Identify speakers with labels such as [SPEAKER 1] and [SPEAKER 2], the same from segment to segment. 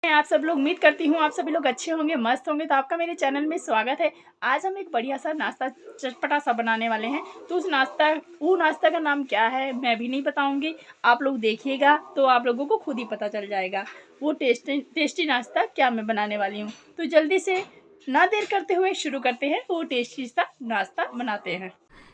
[SPEAKER 1] मैं आप सब लोग उम्मीद करती हूँ आप सभी लोग अच्छे होंगे, मस्त होंगे। तो आपका मेरे चैनल में स्वागत है। आज हम एक बढ़िया सा नाश्ता चटपटा सा बनाने वाले हैं। तो वो नाश्ता का नाम क्या है मैं भी नहीं बताऊंगी, आप लोग देखिएगा तो आप लोगों को खुद ही पता चल जाएगा वो टेस्टी नाश्ता क्या मैं बनाने वाली हूँ। तो जल्दी से ना देर करते हुए शुरू करते हैं, वो टेस्टी सा नाश्ता बनाते हैं।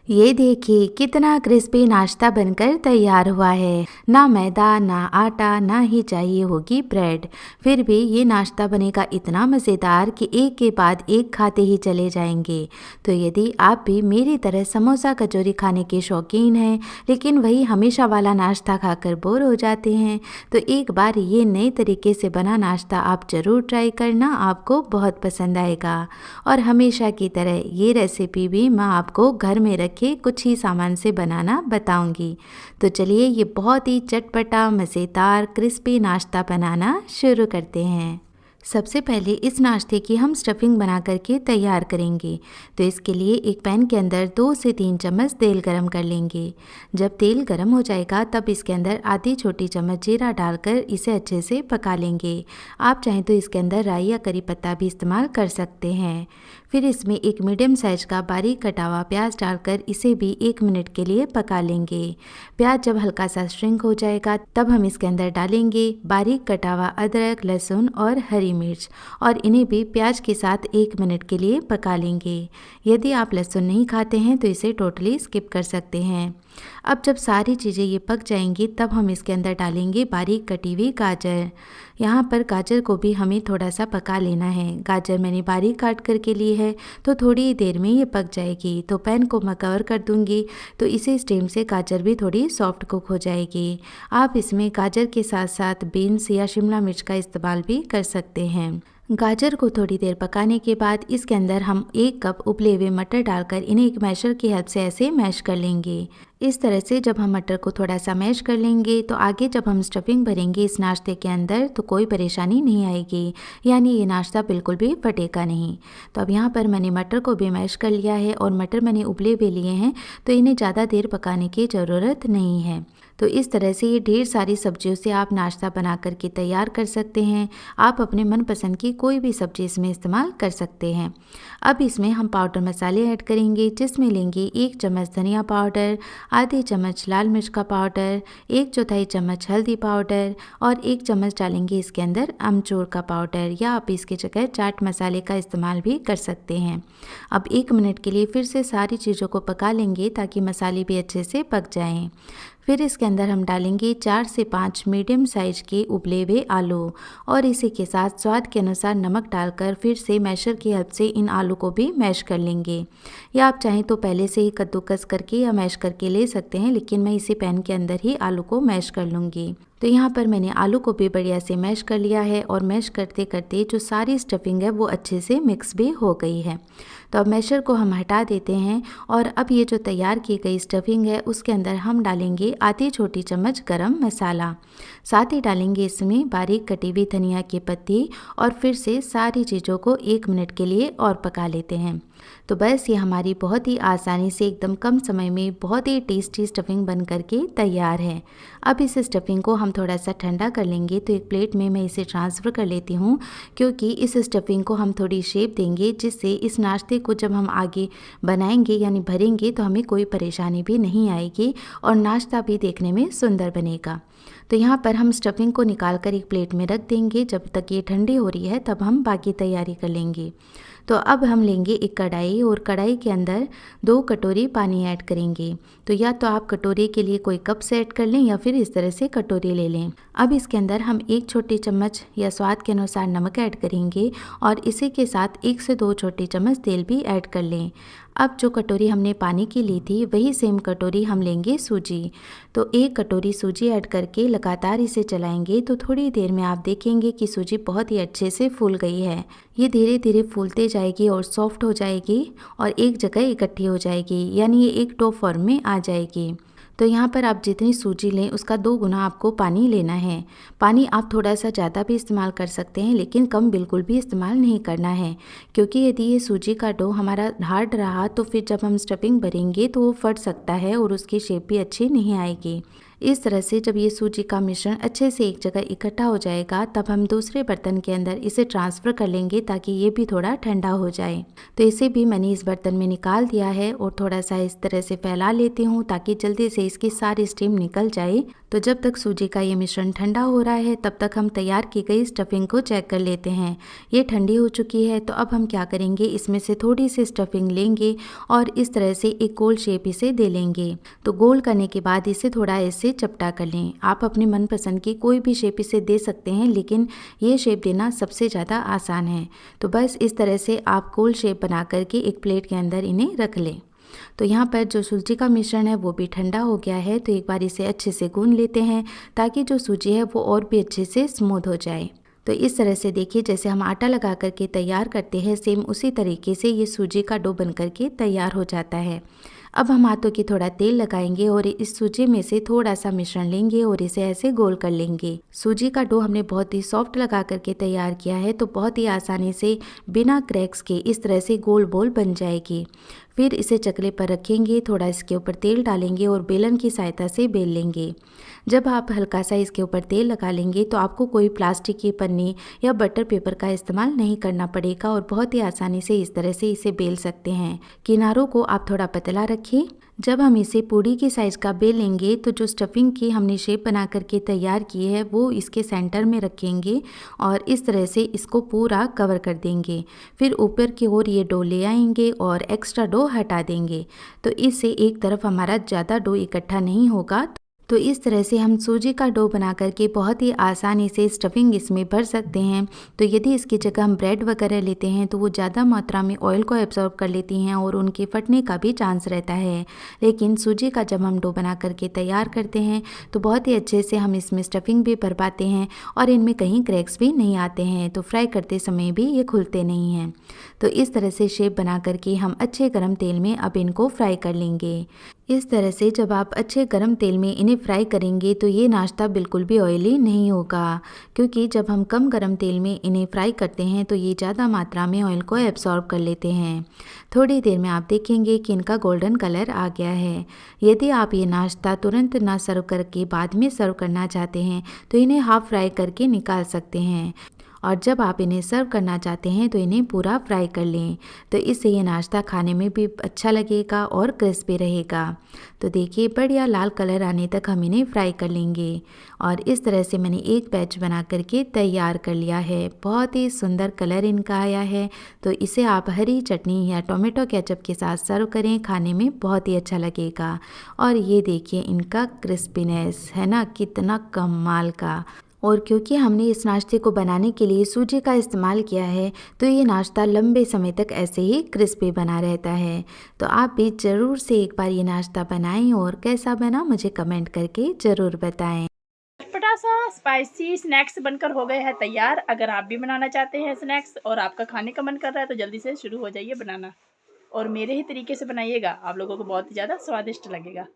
[SPEAKER 2] ये देखिए कितना क्रिस्पी नाश्ता बनकर तैयार हुआ है। ना मैदा ना आटा ना ही चाहिए होगी ब्रेड। फिर भी ये नाश्ता बनेगा इतना मज़ेदार कि एक के बाद एक खाते ही चले जाएंगे। तो यदि आप भी मेरी तरह समोसा कचौरी खाने के शौकीन हैं लेकिन वही हमेशा वाला नाश्ता खाकर बोर हो जाते हैं तो एक बार ये नए तरीके से बना नाश्ता आप ज़रूर ट्राई करना, आपको बहुत पसंद आएगा। और हमेशा की तरह ये रेसिपी भी मैं आपको घर में रखे कुछ ही सामान से बनाना बताऊंगी। तो चलिए ये बहुत ही चटपटा मज़ेदार क्रिस्पी नाश्ता बनाना शुरू करते हैं। सबसे पहले इस नाश्ते की हम स्टफिंग बना करके तैयार करेंगे। तो इसके लिए एक पैन के अंदर 2 से 3 चम्मच तेल गरम कर लेंगे। जब तेल गरम हो जाएगा तब इसके अंदर आधी छोटी चम्मच जीरा डालकर इसे अच्छे से पका लेंगे। आप चाहें तो इसके अंदर राई या करी पत्ता भी इस्तेमाल कर सकते हैं। फिर इसमें एक मीडियम साइज का बारीक कटा हुआ प्याज डालकर इसे भी 1 मिनट के लिए पका लेंगे। प्याज जब हल्का सा श्रिंक हो जाएगा तब हम इसके अंदर डालेंगे बारीक कटा हुआ अदरक, लहसुन और हरी मिर्च और इन्हें भी प्याज के साथ 1 मिनट के लिए पका लेंगे। यदि आप लहसुन नहीं खाते हैं तो इसे टोटली स्किप कर सकते हैं। अब जब सारी चीज़ें ये पक जाएंगी तब हम इसके अंदर डालेंगे बारीक कटी हुई गाजर। यहाँ पर गाजर को भी हमें थोड़ा सा पका लेना है। गाजर मैंने बारीक काट करके ली है तो थोड़ी ही देर में ये पक जाएगी। तो पैन को मैं कवर कर दूँगी तो इसी स्टीम से गाजर भी थोड़ी सॉफ्ट कुक हो जाएगी। आप इसमें गाजर के साथ साथ बीन्स या शिमला मिर्च का इस्तेमाल भी कर सकते हैं। गाजर को थोड़ी देर पकाने के बाद इसके अंदर हम 1 कप उबले हुए मटर डालकर इन्हें एक मैशर की हेल्प से ऐसे मैश कर लेंगे। इस तरह से जब हम मटर को थोड़ा सा मैश कर लेंगे तो आगे जब हम स्टफिंग भरेंगे इस नाश्ते के अंदर तो कोई परेशानी नहीं आएगी, यानी ये नाश्ता बिल्कुल भी फटेगा नहीं। तो अब यहाँ पर मैंने मटर को भी मैश कर लिया है और मटर मैंने उबले हुए लिए हैं तो इन्हें ज़्यादा देर पकाने की ज़रूरत नहीं है। तो इस तरह से ये ढेर सारी सब्जियों से आप नाश्ता बना करके तैयार कर सकते हैं। आप अपने मनपसंद की कोई भी सब्जी इसमें इस्तेमाल कर सकते हैं। अब इसमें हम पाउडर मसाले ऐड करेंगे जिसमें लेंगे 1 चम्मच धनिया पाउडर, आधी चम्मच लाल मिर्च का पाउडर, 1/4 चम्मच हल्दी पाउडर और 1 चम्मच डालेंगे इसके अंदर अमचूर का पाउडर या आप इसकी जगह चाट मसाले का इस्तेमाल भी कर सकते हैं। अब 1 मिनट के लिए फिर से सारी चीज़ों को पका लेंगे ताकि मसाले भी अच्छे से पक जाएं। फिर इसके अंदर हम डालेंगे 4 से 5 मीडियम साइज के उबले हुए आलू और इसी के साथ स्वाद के अनुसार नमक डालकर फिर से मैशर की हेल्प से इन आलू को भी मैश कर लेंगे। या आप चाहें तो पहले से ही कद्दूकस करके या मैश करके ले सकते हैं, लेकिन मैं इसी पैन के अंदर ही आलू को मैश कर लूँगी। तो यहाँ पर मैंने आलू को भी बढ़िया से मैश कर लिया है और मैश करते करते जो सारी स्टफिंग है वो अच्छे से मिक्स भी हो गई है। तो अब मैशर को हम हटा देते हैं और अब ये जो तैयार की गई स्टफिंग है उसके अंदर हम डालेंगे आधी छोटी चम्मच गरम मसाला, साथ ही डालेंगे इसमें बारीक कटी हुई धनिया की पत्ती और फिर से सारी चीज़ों को 1 मिनट के लिए और पका लेते हैं। तो बस ये हमारी बहुत ही आसानी से एकदम कम समय में बहुत ही टेस्टी स्टफिंग बन करके तैयार है। अब इस स्टफिंग को हम थोड़ा सा ठंडा कर लेंगे तो एक प्लेट में मैं इसे ट्रांसफ़र कर लेती हूँ, क्योंकि इस स्टफिंग को हम थोड़ी शेप देंगे जिससे इस नाश्ते को जब हम आगे बनाएंगे यानी भरेंगे तो हमें कोई परेशानी भी नहीं आएगी और नाश्ता भी देखने में सुंदर बनेगा। तो यहाँ पर हम स्टफिंग को निकाल कर एक प्लेट में रख देंगे। जब तक ये ठंडी हो रही है तब हम बाकी तैयारी कर लेंगे। तो अब हम लेंगे एक कढ़ाई और कढ़ाई के अंदर 2 कटोरी पानी ऐड करेंगे। तो या तो आप कटोरी के लिए कोई कप से ऐड कर लें या फिर इस तरह से कटोरी ले लें। अब इसके अंदर हम 1 छोटी चम्मच या स्वाद के अनुसार नमक ऐड करेंगे और इसी के साथ 1 से 2 छोटी चम्मच तेल भी ऐड कर लें। अब जो कटोरी हमने पानी की ली थी वही सेम कटोरी हम लेंगे सूजी। तो 1 कटोरी सूजी ऐड करके लगातार इसे चलाएंगे तो थोड़ी देर में आप देखेंगे कि सूजी बहुत ही अच्छे से फूल गई है। ये धीरे धीरे फूलते जाएगी और सॉफ्ट हो जाएगी और एक जगह इकट्ठी हो जाएगी, यानी ये एक डो फॉर्म में आ जाएगी। तो यहाँ पर आप जितनी सूजी लें उसका 2 गुना आपको पानी लेना है। पानी आप थोड़ा सा ज़्यादा भी इस्तेमाल कर सकते हैं लेकिन कम बिल्कुल भी इस्तेमाल नहीं करना है, क्योंकि यदि ये सूजी का डो हमारा हार्ड रहा तो फिर जब हम स्टफिंग भरेंगे तो वो फट सकता है और उसकी शेप भी अच्छी नहीं आएगी। इस तरह से जब ये सूजी का मिश्रण अच्छे से एक जगह इकट्ठा हो जाएगा तब हम दूसरे बर्तन के अंदर इसे ट्रांसफ़र कर लेंगे ताकि ये भी थोड़ा ठंडा हो जाए। तो इसे भी मैंने इस बर्तन में निकाल दिया है और थोड़ा सा इस तरह से फैला लेती हूँ ताकि जल्दी से इसकी सारी स्टीम निकल जाए। तो जब तक सूजी का ये मिश्रण ठंडा हो रहा है तब तक हम तैयार की गई स्टफिंग को चेक कर लेते हैं। ये ठंडी हो चुकी है तो अब हम क्या करेंगे, इसमें से थोड़ी सी स्टफिंग लेंगे और इस तरह से एक गोल शेप इसे दे लेंगे। तो गोल करने के बाद इसे थोड़ा ऐसे चपटा कर लें। आप अपनी मनपसंद की कोई भी शेप इसे दे सकते हैं, लेकिन ये शेप देना सबसे ज़्यादा आसान है। तो बस इस तरह से आप गोल शेप बना करके एक प्लेट के अंदर इन्हें रख लें। तो यहाँ पर जो सूजी का मिश्रण है वो भी ठंडा हो गया है, तो एक बार इसे अच्छे से गूंद लेते हैं ताकि जो सूजी है वो और भी अच्छे से स्मूथ हो जाए। तो इस तरह से देखिए, जैसे हम आटा लगा करके तैयार करते हैं सेम उसी तरीके से ये सूजी का डो बन करके तैयार हो जाता है। अब हम हाथों की थोड़ा तेल लगाएंगे और इस सूजी में से थोड़ा सा मिश्रण लेंगे और इसे ऐसे गोल कर लेंगे। सूजी का डो हमने बहुत ही सॉफ्ट लगा करके तैयार किया है, तो बहुत ही आसानी से बिना क्रैक्स के इस तरह से गोल बॉल बन जाएगी। फिर इसे चकले पर रखेंगे, थोड़ा इसके ऊपर तेल डालेंगे और बेलन की सहायता से बेल लेंगे। जब आप हल्का सा इसके ऊपर तेल लगा लेंगे तो आपको कोई प्लास्टिक की पन्नी या बटर पेपर का इस्तेमाल नहीं करना पड़ेगा और बहुत ही आसानी से इस तरह से इसे बेल सकते हैं। किनारों को आप थोड़ा पतला रखिए। जब हम इसे पूड़ी की साइज़ का बेल लेंगे तो जो स्टफिंग की हमने शेप बना करके तैयार की है वो इसके सेंटर में रखेंगे और इस तरह से इसको पूरा कवर कर देंगे। फिर ऊपर की ओर ये डो ले आएंगे और एक्स्ट्रा डो हटा देंगे। तो इससे एक तरफ हमारा ज़्यादा डो इकट्ठा नहीं होगा। तो इस तरह से हम सूजी का डो बना करके बहुत ही आसानी से स्टफिंग इसमें भर सकते हैं। तो यदि इसकी जगह हम ब्रेड वगैरह लेते हैं तो वो ज़्यादा मात्रा में ऑयल को एब्जॉर्ब कर लेती हैं और उनके फटने का भी चांस रहता है। लेकिन सूजी का जब हम डो बना करके तैयार करते हैं तो बहुत ही अच्छे से हम इसमें स्टफिंग भी भर पाते हैं और इनमें कहीं क्रैक्स भी नहीं आते हैं। तो फ्राई करते समय भी ये खुलते नहीं हैं। तो इस तरह से शेप बना करके हम अच्छे गर्म तेल में अब इनको फ्राई कर लेंगे। इस तरह से जब आप अच्छे गरम तेल में इन्हें फ्राई करेंगे तो ये नाश्ता बिल्कुल भी ऑयली नहीं होगा, क्योंकि जब हम कम गरम तेल में इन्हें फ्राई करते हैं तो ये ज़्यादा मात्रा में ऑयल को एब्सॉर्ब कर लेते हैं। थोड़ी देर में आप देखेंगे कि इनका गोल्डन कलर आ गया है। यदि आप ये नाश्ता तुरंत ना सर्व करके बाद में सर्व करना चाहते हैं तो इन्हें हाफ फ्राई करके निकाल सकते हैं और जब आप इन्हें सर्व करना चाहते हैं तो इन्हें पूरा फ्राई कर लें। तो इससे ये नाश्ता खाने में भी अच्छा लगेगा और क्रिस्पी रहेगा। तो देखिए, बढ़िया लाल कलर आने तक हम इन्हें फ्राई कर लेंगे और इस तरह से मैंने एक बैच बना करके तैयार कर लिया है। बहुत ही सुंदर कलर इनका आया है। तो इसे आप हरी चटनी या टोमेटो केचप के साथ सर्व करें, खाने में बहुत ही अच्छा लगेगा। और ये देखिए इनका क्रिस्पीनेस है ना, कितना कमाल का। और क्योंकि हमने इस नाश्ते को बनाने के लिए सूजी का इस्तेमाल किया है तो ये नाश्ता लंबे समय तक ऐसे ही क्रिस्पी बना रहता है। तो आप भी ज़रूर से एक बार ये नाश्ता बनाएं और कैसा बना मुझे कमेंट करके ज़रूर बताएं।
[SPEAKER 1] चटपटा सा स्पाइसी स्नैक्स बनकर हो गए हैं तैयार। अगर आप भी बनाना चाहते हैं स्नैक्स और आपका खाने का मन कर रहा है तो जल्दी से शुरू हो जाइए बनाना और मेरे ही तरीके से बनाइएगा, आप लोगों को बहुत ही ज़्यादा स्वादिष्ट लगेगा।